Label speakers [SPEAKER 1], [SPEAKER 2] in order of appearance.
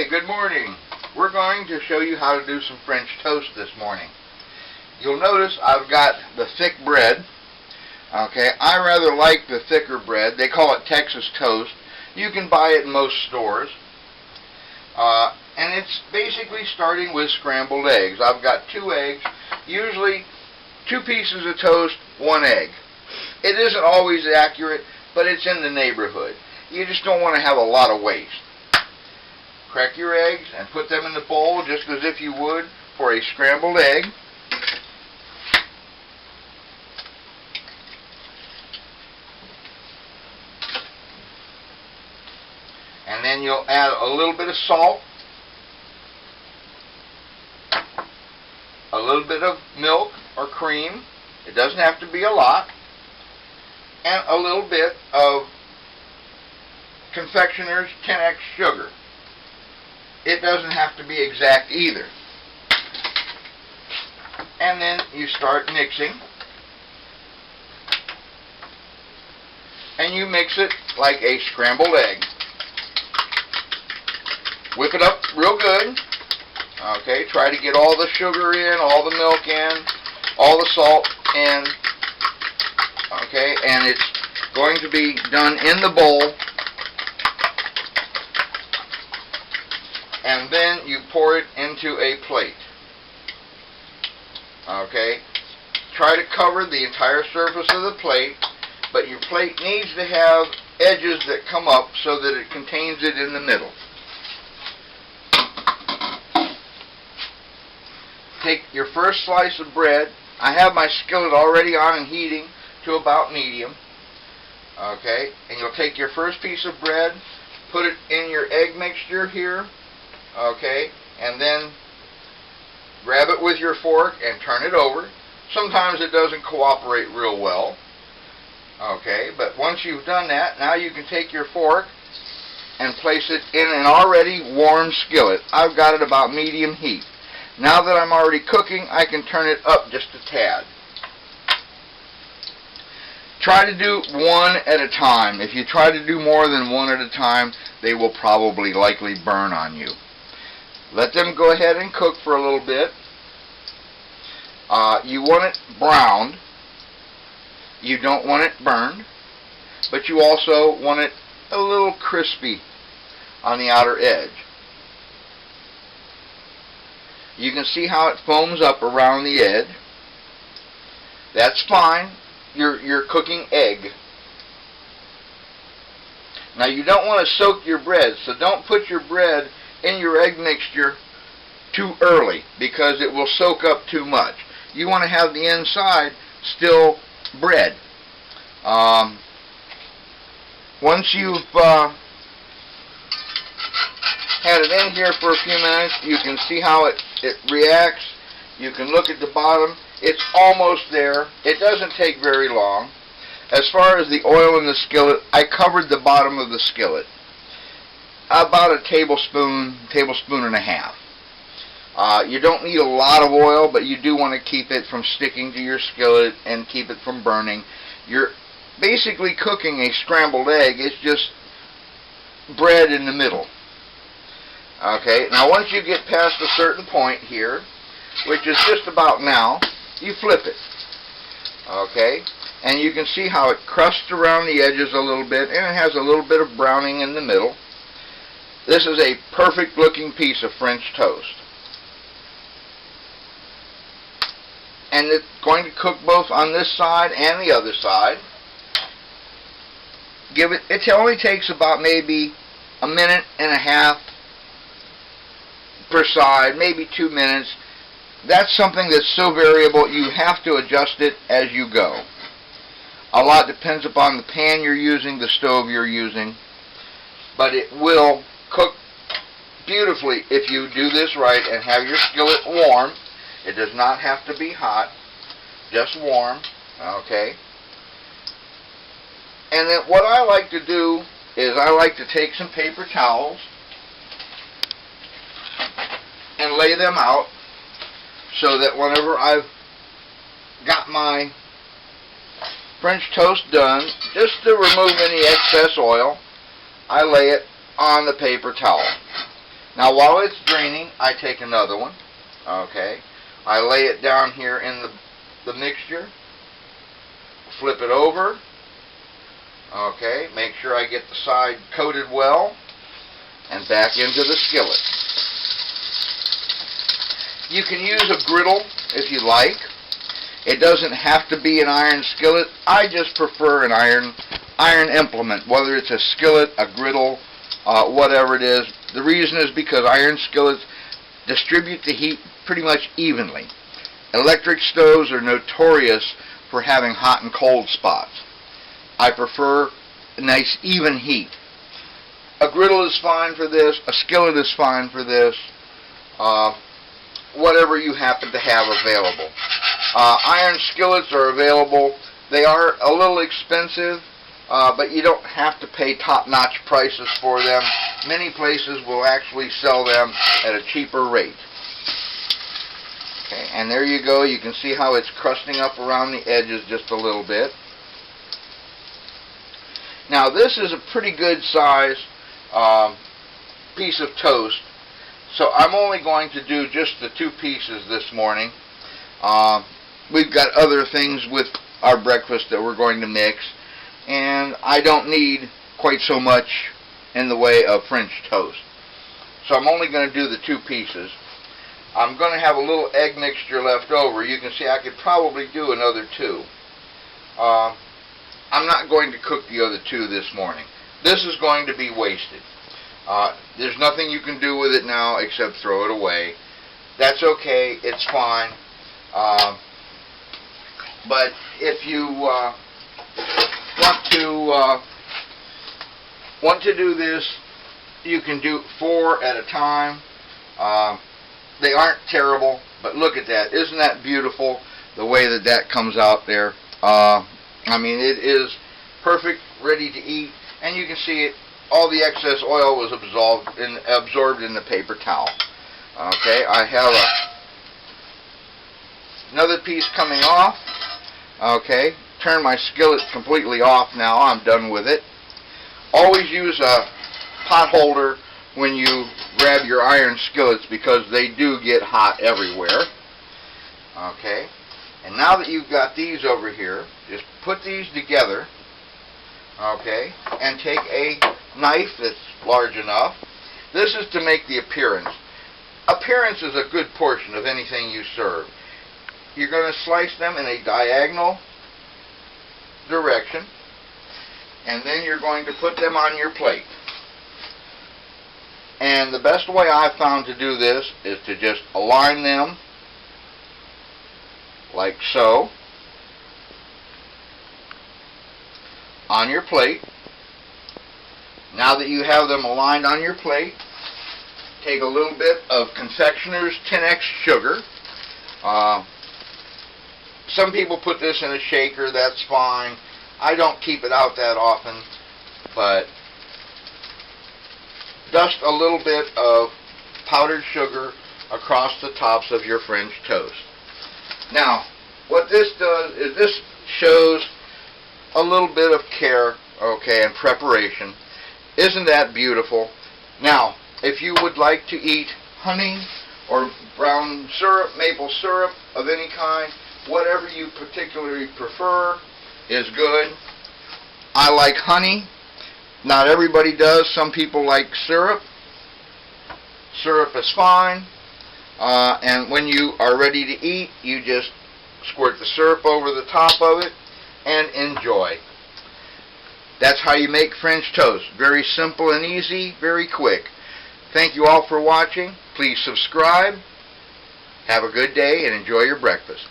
[SPEAKER 1] Okay, good morning. We're going to show you how to do some French toast this morning. You'll notice I've got the thick bread. Okay, I rather like the thicker bread. They call it Texas toast. You can buy it in most stores. And it's basically starting with scrambled eggs. I've got 2 eggs, usually 2 pieces of toast, 1 egg. It isn't always accurate, but it's in the neighborhood. You just don't want to have a lot of waste. Crack your eggs and put them in the bowl just as if you would for a scrambled egg. And then you'll add a little bit of salt, a little bit of milk or cream. It doesn't have to be a lot. And a little bit of confectioner's 10X sugar. It doesn't have to be exact either. And then you start mixing. And you mix it like a scrambled egg. Whip it up real good. Okay, try to get all the sugar in, all the milk in, all the salt in. Okay, and it's going to be done in the bowl. And then you pour it into a plate. Okay, try to cover the entire surface of the plate, but your plate needs to have edges that come up so that it contains it in the middle. Take your first slice of bread. I have my skillet already on and heating to about medium. Okay, and you'll take your first piece of bread, put it in your egg mixture here. Okay, and then grab it with your fork and turn it over. Sometimes it doesn't cooperate real well. Okay, but once you've done that, now you can take your fork and place it in an already warm skillet. I've got it about medium heat. Now that I'm already cooking, I can turn it up just a tad. Try to do one at a time. If you try to do more than one at a time, they will probably likely burn on you. Let them go ahead and cook for a little bit. You want it browned. You don't want it burned. But you also want it a little crispy on the outer edge. You can see how it foams up around the edge. That's fine. You're cooking egg. Now you don't want to soak your bread, so don't put your bread in your egg mixture too early because it will soak up too much. You want to have the inside still bread. Once you've had it in here for a few minutes, you can see how it reacts. You can look at the bottom. It's almost there. It doesn't take very long. As far as the oil in the skillet, I covered the bottom of the skillet. About a tablespoon and a half. You don't need a lot of oil, but you do want to keep it from sticking to your skillet and keep it from burning. You're basically cooking a scrambled egg. It's just bread in the middle. Okay, now once you get past a certain point here, which is just about now, you flip it. Okay, and you can see how it crusts around the edges a little bit, and it has a little bit of browning in the middle. This is a perfect looking piece of French toast. And it's going to cook both on this side and the other side. It only takes about maybe a minute and a half per side, maybe 2 minutes. That's something that's so variable you have to adjust it as you go. A lot depends upon the pan you're using, the stove you're using, but it will cook beautifully if you do this right and have your skillet warm. It does not have to be hot, just warm. Okay. And then what I like to do is I like to take some paper towels and lay them out so that whenever I've got my French toast done, just to remove any excess oil, I lay it on the paper towel. Now while it's draining, I take another one. Okay. I lay it down here in the mixture. Flip it over. Okay. Make sure I get the side coated well. And back into the skillet. You can use a griddle if you like. It doesn't have to be an iron skillet. I just prefer an iron implement, whether it's a skillet, a griddle, whatever it is. The reason is because iron skillets distribute the heat pretty much evenly. Electric stoves are notorious for having hot and cold spots. I prefer a nice even heat. A griddle is fine for this. A skillet is fine for this. Whatever you happen to have available. Iron skillets are available. They are a little expensive, but you don't have to pay top-notch prices for them. Many places will actually sell them at a cheaper rate. Okay, and there you go. You can see how it's crusting up around the edges just a little bit. Now this is a pretty good size piece of toast. So I'm only going to do just the 2 pieces this morning. We've got other things with our breakfast that we're going to mix, and I don't need quite so much in the way of French toast. So I'm only going to do the 2 pieces. I'm going to have a little egg mixture left over. You can see I could probably do another 2. I'm not going to cook the other 2 this morning. This is going to be wasted. There's nothing you can do with it now except throw it away. That's okay. It's fine. But if you want to do this, you can do 4 at a time. They aren't terrible, but look at that. Isn't that beautiful, the way that comes out there? I mean, it is perfect, ready to eat, and you can see it. All the excess oil was absorbed in the paper towel. Okay, I have another piece coming off. Okay, turn my skillet completely off now. I'm done with it. Always use a pot holder when you grab your iron skillets because they do get hot everywhere. Okay, and now that you've got these over here, just put these together. Okay, and take a knife that's large enough. This is to make the appearance. Appearance is a good portion of anything you serve. You're going to slice them in a diagonal direction, and then you're going to put them on your plate. And the best way I've found to do this is to just align them like so on your plate. Now that you have them aligned on your plate, take a little bit of confectioner's 10X sugar. Some people put this in a shaker. That's fine. I don't keep it out that often, but dust a little bit of powdered sugar across the tops of your French toast. Now, what this does is this shows a little bit of care, okay, and preparation. Isn't that beautiful? Now, if you would like to eat honey or brown syrup, maple syrup of any kind, whatever you particularly prefer is good. I like honey. Not everybody does. Some people like syrup. Syrup is fine. And when you are ready to eat, you just squirt the syrup over the top of it and enjoy. That's how you make French toast. Very simple and easy, very quick. Thank you all for watching. Please subscribe. Have a good day and enjoy your breakfast.